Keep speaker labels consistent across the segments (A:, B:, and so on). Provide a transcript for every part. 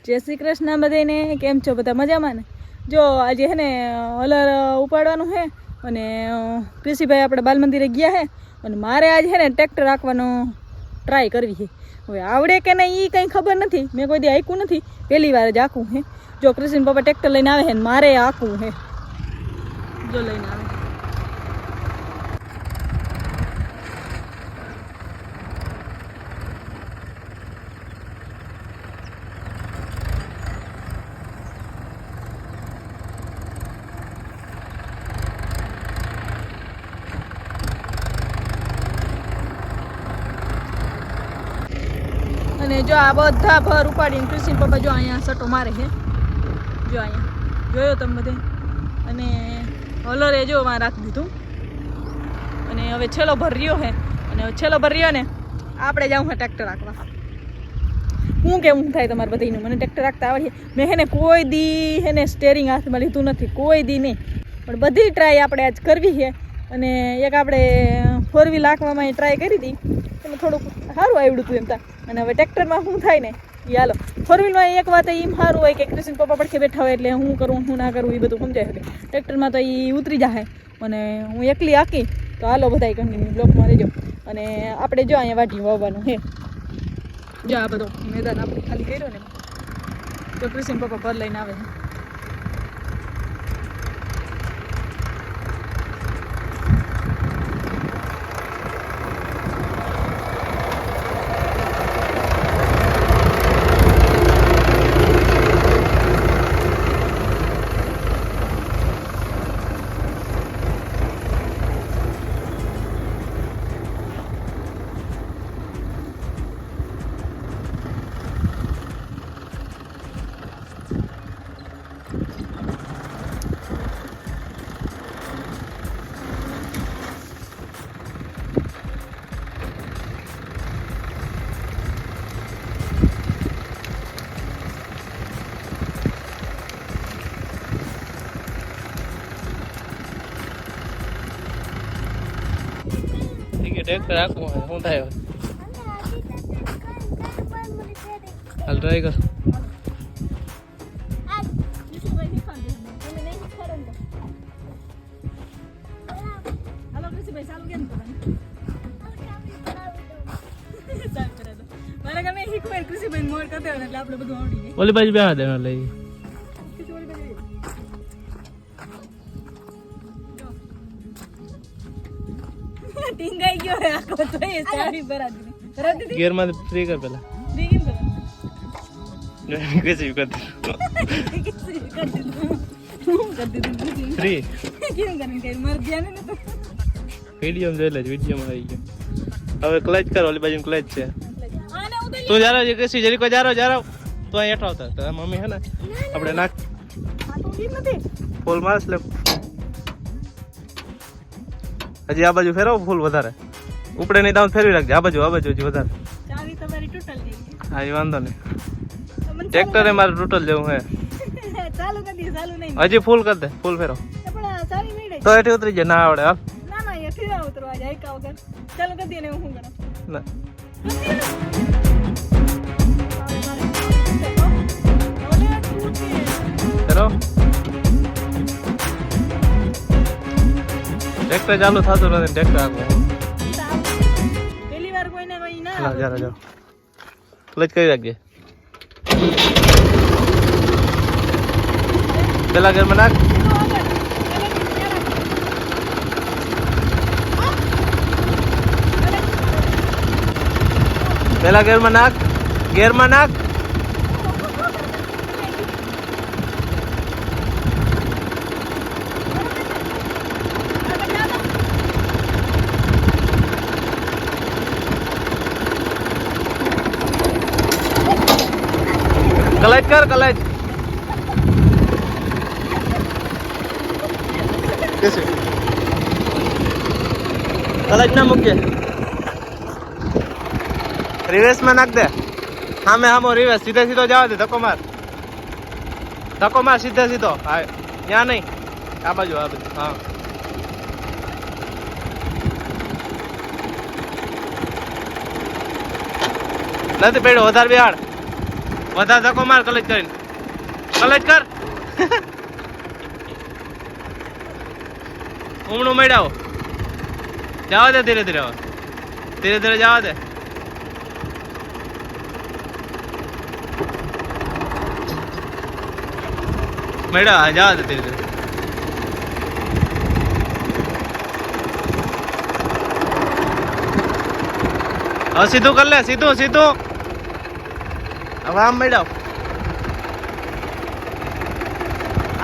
A: જય શ્રી કૃષ્ણ બધાને. કેમ છો બધા? મજામાં ને? જો આજે હે ને હલર ઉપાડવાનું છે અને કૃષિભાઈ આપણે બાલ મંદિરે ગયા છે અને મારે આજે હે ને ટ્રેક્ટર રાખવાનો ટ્રાય કરવી છે. હવે આવડે કે નહીં એ કંઈ ખબર નથી, મેં કોઈ દી હાંક્યું નથી, પહેલી વાર જ હાંકવું છે. જો કૃષ્ણ પપ્પા ટ્રેક્ટર લઈને આવે છે ને મારે હાંકવું છે. જો લઈને આવે અને જો આ બધા ભર ઉપાડીને કૃષ્ણ પપ્પા જો અહીંયા સટો મારે છે. જો અહીંયા જોયો તમે બધે. અને હલરે જો વાં રાખી દીધું અને હવે છેલ્લો ભર રહ્યો છે. અને હવે છેલ્લો ભર રહ્યો ને આપણે જાઉં છે ટ્રેક્ટર રાખવા. શું કેવું થાય તમારે બધાનું? મને ટ્રેક્ટર રાખતા આવડે. મેં હેને કોઈ દી હેને સ્ટેરિંગ હાથમાં લીધું નથી, કોઈ દી નહીં, પણ બધી ટ્રાય આપણે આજ કરવી છે. અને એક આપણે 4 વ્હીલ હાંકવામાં ટ્રાય કરી હતી, એમાં થોડુંક સારું આવડ્યું હતું એમ તા. અને હવે ટ્રેક્ટરમાં શું થાય ને એ હાલો. 4 વ્હીલમાં એક વાત એમ સારું હોય કે કૃષ્ણ પપ્પા પડખે બેઠા હોય એટલે હું કરું હું ના કરું એ બધું સમજાય શકે. ટ્રેક્ટરમાં તો એ ઉતરી જાય અને હું એકલી હાંકી તો હાલો બધા કન્ટિન્યુ બ્લોકમાં રહેજો. અને આપણે જો અહીંયા વાઢી વાવવાનું છે. જો આ બધો મેદાન આપણે ખાલી કર્યો ને તો કૃષ્ણ પપ્પા ભર લઈને આવે છે.
B: ટ્રેક્ટર રાખવું હોય શું થાય? હાલ ટ્રાય કર. ઓલી બાજુ બેહા દેના લઈ.
A: ટીંગાઈ ગયો હે આખો તો એ ચાવી ભરાતી
B: ગિયર માં ફ્રી કર પેલા.
A: ફ્રી કેમ કરો?
B: કેસી કર ફ્રી
A: કેમ કરીને કઈ મર ગયા ને તો
B: વિડિયો માં જોઈ લે. વિડિયો માં આવી ગયો. હવે ક્લચ કર. ઓલી બાજુ ક્લચ છે.
A: આને ઉતરી
B: તું જારો જે કેસી જરી કો જારો તો અહીં હેઠો આવતા. તો મમ્મી હે ને આપણે નાખ
A: આ તો ઠીક નથી.
B: ફૂલ મારસ લે. હજી આ બાજુ ફેરવો ફૂલ વધારે ઉપડે નહીં તો ફેરવી રાખજે. આ બાજુ હજી વધારે.
A: ચાવી તમારી તૂટલ ગઈ.
B: હા એ વાંધો નહીં. ટ્રેક્ટર મારે તૂટલ જેવું હે.
A: ચાલુ કરી દે. ચાલુ નહીં
B: હજી ફૂલ કર દે. ફૂલ ફેરો
A: પણ ચાવી મળે
B: તો એથી ઉતરી જાય. ના આવડે હાલ.
A: ના ના એ ફેરા ઉતરવા જાય કા વગર. ચાલુ કરી દે ને હું કરું
B: ના ફેરો. ટ્રેક્ટર ચાલુ થતું નથી. ટ્રેક્ટર આગળ
A: પહેલી વાર કોઈને કોઈ ના
B: જરા જાઓ. ક્લચ કરી રાખજે. પેલા ગેરમાં નાખ. પેલા ગેરમાં નાખ. ગેરમાં નાખ. ક્લચ કર. ક્લચ ક્લચ ના મૂકજે. રિવર્સ માં નાખ દે. સામે સામો રિવર્સ. સીધે સીધો જવા દે. ધક્કો માર. ધક્કો માર સીધે સીધો. હા ત્યાં નહીં. આ બાજુ. આ બાજુ. હા નથી પડ્યો. વધારે બેહાડ. વધારે ધક્કો માર કલેક્ટ કરીને. કલેક્ટ કર. ઉમણું મેળાવો. જવા દે ધીરે ધીરે. ધીરે ધીરે જવા દે. મેળા જવા દે ધીરે ધીરે. હવે સીધું કર લે. સીધું સીધું. હવે આમ મેળાવ.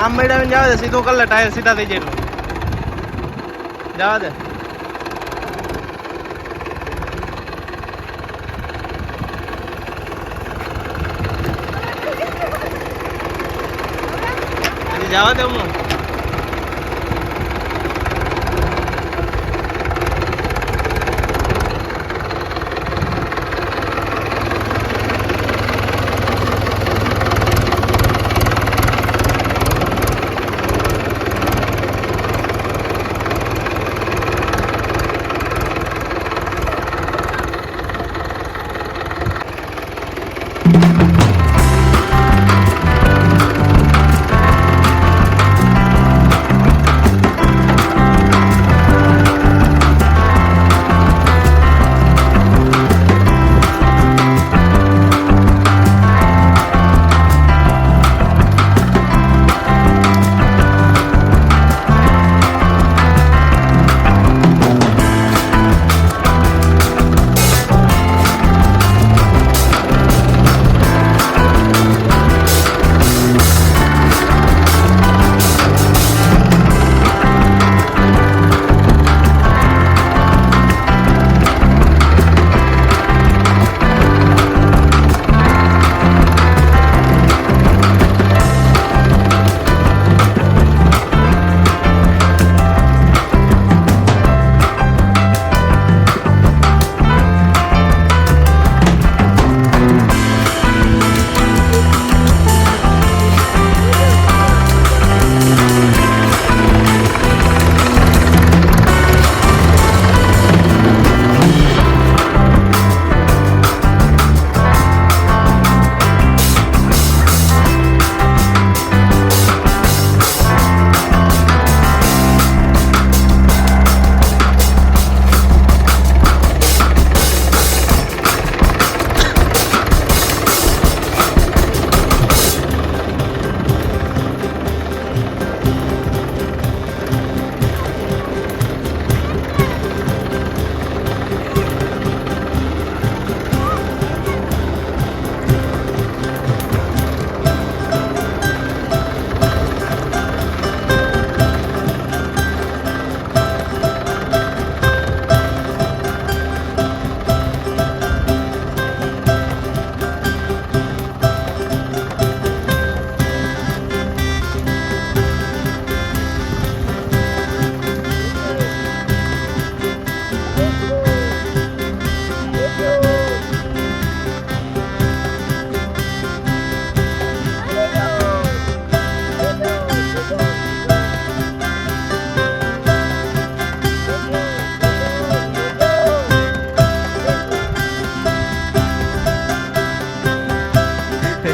B: આમ મેળાવીને જવા દે. સીધું કર લે. ટાયર સીધા થઈ જાય. જવા દે. જવા દે હું.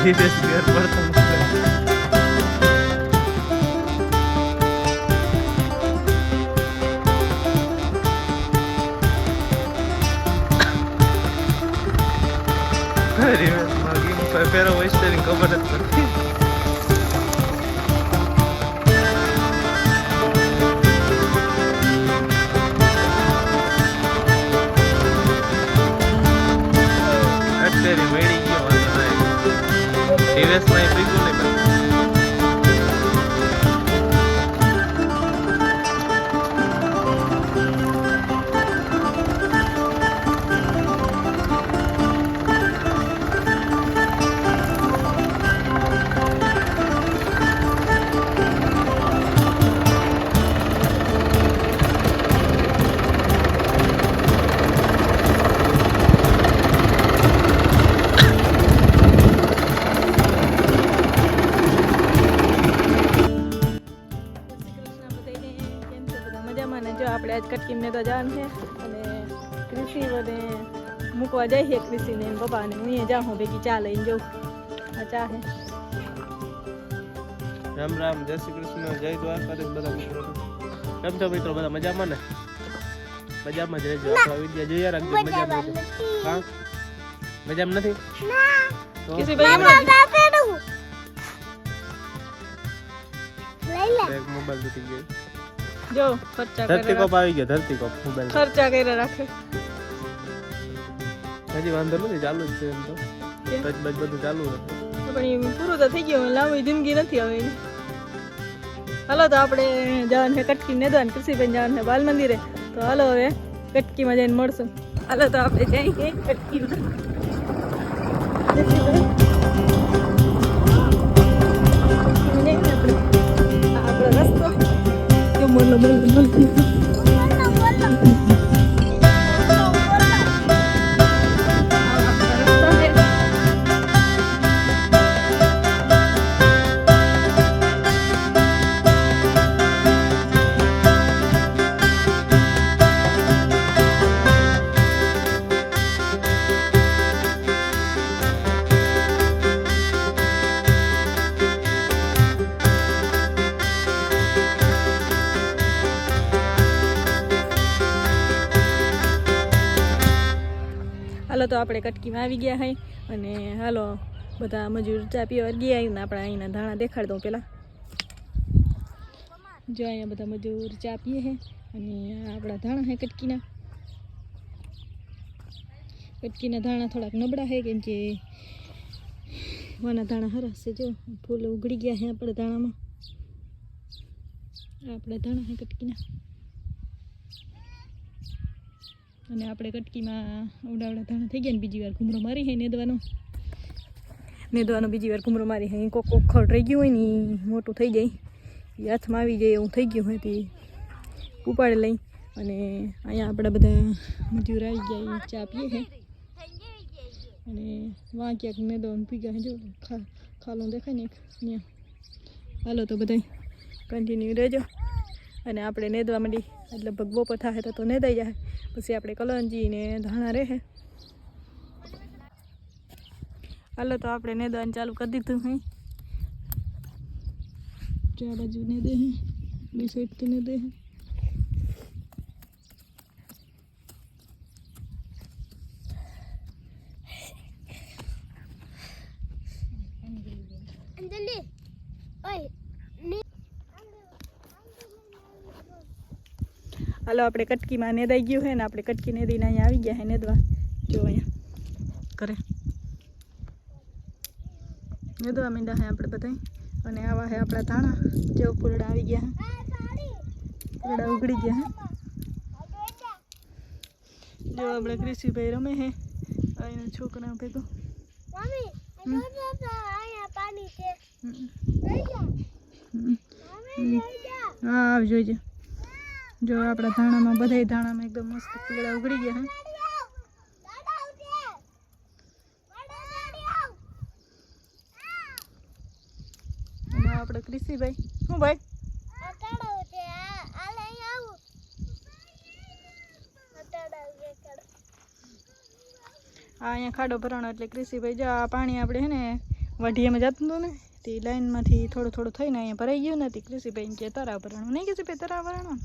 C: સીધે સીધે પડતો પેરો વેસ્ટર્ન ખબર જ પડતી અત્યારે મેળી ગયો વાંધો નહીં ટીવીએસમાં પીધું નહીં ભાઈ
A: આપણે આજ કટકીમને તો જવાનું છે અને કૃષિ બધે મૂકવા જઈએ કૃષિને પપ્પાને હું અહીંયા જાઉં ભેગી ચા લઈને જાઉં ચા હે.
C: રામ રામ, જય શ્રી કૃષ્ણ, જય દ્વારકાધીશ બધા મિત્રો. કેમ છો મિત્રો? બધા મજામાં ને? મજામાં જ રહેજો. આપણા વિડીયો જોયા રાખજો. મજામાં રહેજો. હા, મજામાં નથી?
A: કિસી ભાઈ હમણાં
C: એક મોબાઈલ તૂટી ગયો.
A: જો ખર્ચા
C: ધરતી
A: કરે
C: કોપ આવી ગયો. ધરતી કોપ મોબાઈલ
A: ખર્ચા કરે રાખે.
C: હજી વાંધો નથી, ચાલુ જ છે એમ તો.
A: કેમ?
C: બજ બધું ચાલુ છે.
A: પણ એ પૂરું તો થઈ ગયું, લાંબી જિંદગી નથી હવે એની. હાલો તો આપણે જવાનું છે કટકી નેદવાન, કૃષિબેન જવાનું છે બાલ મંદિરે. તો હાલો હવે કટકીમાં જઈને મળશું. હાલો તો આપણે જઈએ કટકીમાં. આપણો રસ્તો જો બોલો બોલો બોલો. હાલો તો આપણે કટકીમાં આવી ગયા હોય અને હાલો બધા મજૂર ચા પીવા ગયા ને આપણે અહીંના ધાણા દેખાડી દઉં પહેલાં. જો અહીંયા બધા મજૂર ચા પીએ છે અને આપણા ધાણા છે કટકીના. કટકીના ધાણા થોડાક નબળા છે કેમ કે વાના ધાણા હરસ છે. જો ફૂલ ઉગડી ગયા છે આપણે ધાણામાં. આપણા ધાણા છે કટકીના અને આપણે કટકીમાં ઉડાવડા ધાણા થઈ ગયા ને બીજી વાર ઘૂમરો મારી છે નેદવાનો બીજી વાર ઘૂમરો મારી છે. કોક ખડ રહી ગયું હોય ને મોટું થઈ જાય એ હાથમાં આવી જાય એવું થઈ ગયું હોય તે ઉપાડી લઈ. અને અહીંયા આપણા બધા મજૂર આવી ગયા એ ચા પીએ છે અને વાં ક્યાંક નેદવાનું પી ગયા જો ખાલું દેખાય ને ત્યાં. હાલો તો બધા કન્ટિન્યુ રહેજો અને આપણે નેદવા માંડી એટલે બપોર થાય તો નેદાઈ જાય. પછી આપણે કલંજી ને ધાણા રહે. હાલો તો આપણે નેદવાનું ચાલુ કરી દીધું હે. જો આ બાજુ નેદે હે, બે સાઈડથી નેદે હે. હાલો આપણે કટકીમાં નેદાઈ ગયું છે ને આપણે કટકી નેદીને અહીંયા આવી ગયા છે નેદવા. જો અહીંયા કરે નેદવા માંડ્યા છે આપણે બધા. અને આવા છે આપણા ધાણા. જો ફૂલડા આવી ગયા છે, ફૂલડા ઉગડી ગયા છે. જો આપણે કૃષિભાઈ રમે છે અહીંના છોકરા ભેગો. હા આવી જોઈજો. જો આપણા ધાણામાં બધા ધાણામાં એકદમ મસ્ત ફૂલડા ઉગડી ગયા હે. અને આપણે કૃષિભાઈ શું ભાઈ અહીંયા ખાડો ભરાણો એટલે કૃષિભાઈ જો આ પાણી આપણે છે ને વાઢીયામાં જતું હતું ને તે લાઈનમાંથી થોડું થોડું થઈને અહીંયા ભરાઈ ગયું નથી. કૃષિભાઈ કે તરાવ ભરાણું નહીં, કૃષિભાઈ તરાવ ભરાણું